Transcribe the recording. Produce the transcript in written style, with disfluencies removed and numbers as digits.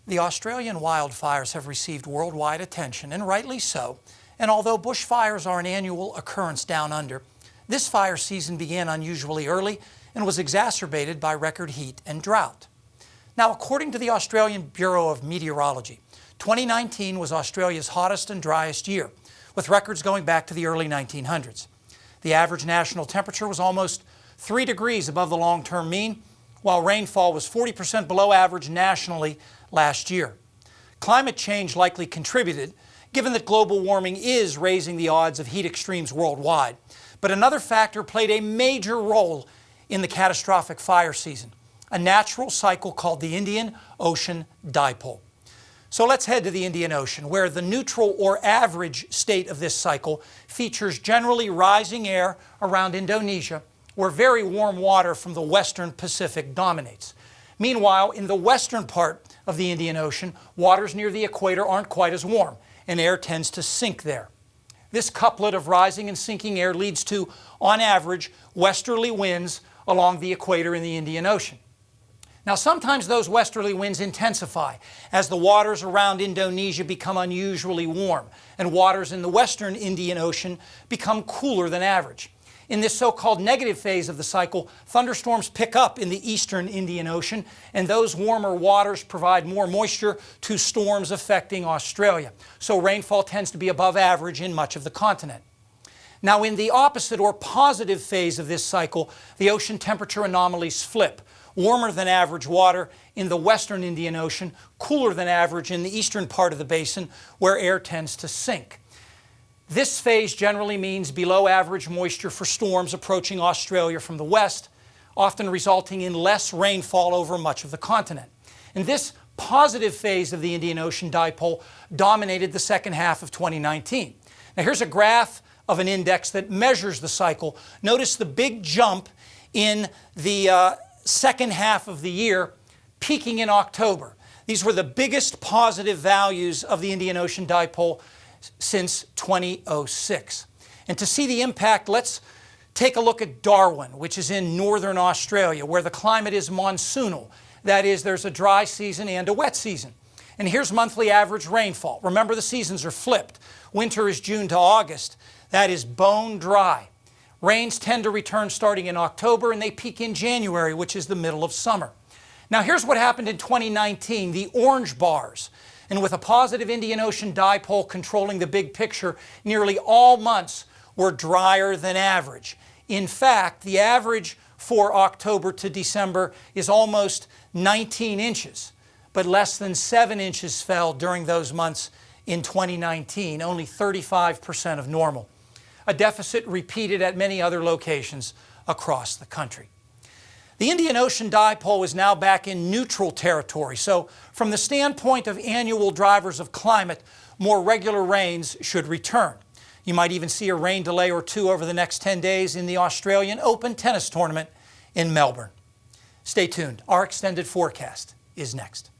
The Australian wildfires have received worldwide attention, and rightly so. And although bushfires are an annual occurrence down under, this fire season began unusually early and was exacerbated by record heat and drought. Now, according to the Australian Bureau of Meteorology, 2019 was Australia's hottest and driest year, with records going back to the early 1900s. The average national temperature was almost 3 degrees above the long-term mean, while rainfall was 40% below average nationally last year. Climate change likely contributed, given that global warming is raising the odds of heat extremes worldwide. But another factor played a major role in the catastrophic fire season, a natural cycle called the Indian Ocean Dipole. So let's head to the Indian Ocean, where the neutral or average state of this cycle features generally rising air around Indonesia, where very warm water from the western Pacific dominates. Meanwhile, in the western part of the Indian Ocean, waters near the equator aren't quite as warm, and air tends to sink there. This couplet of rising and sinking air leads to, on average, westerly winds along the equator in the Indian Ocean. Now, sometimes those westerly winds intensify as the waters around Indonesia become unusually warm, and waters in the western Indian Ocean become cooler than average. In this so-called negative phase of the cycle, thunderstorms pick up in the eastern Indian Ocean, and those warmer waters provide more moisture to storms affecting Australia. So rainfall tends to be above average in much of the continent. Now, in the opposite or positive phase of this cycle, the ocean temperature anomalies flip. Warmer than average water in the western Indian Ocean, cooler than average in the eastern part of the basin, where air tends to sink. This phase generally means below average moisture for storms approaching Australia from the west, often resulting in less rainfall over much of the continent. And this positive phase of the Indian Ocean dipole dominated the second half of 2019. Now here's a graph of an index that measures the cycle. Notice the big jump in the second half of the year, peaking in October. These were the biggest positive values of the Indian Ocean dipole since 2006. And to see the impact, let's take a look at Darwin, which is in northern Australia, where the climate is monsoonal. That is, there's a dry season and a wet season. And here's monthly average rainfall. Remember, the seasons are flipped. Winter is June to August. That is bone dry. Rains tend to return starting in October, and they peak in January, which is the middle of summer. Now here's what happened in 2019, the orange bars. And with a positive Indian Ocean dipole controlling the big picture, nearly all months were drier than average. In fact, the average for October to December is almost 19 inches, but less than 7 inches fell during those months in 2019, only 35% of normal. A deficit repeated at many other locations across the country. The Indian Ocean dipole is now back in neutral territory, so from the standpoint of annual drivers of climate, more regular rains should return. You might even see a rain delay or two over the next 10 days in the Australian Open tennis tournament in Melbourne. Stay tuned. Our extended forecast is next.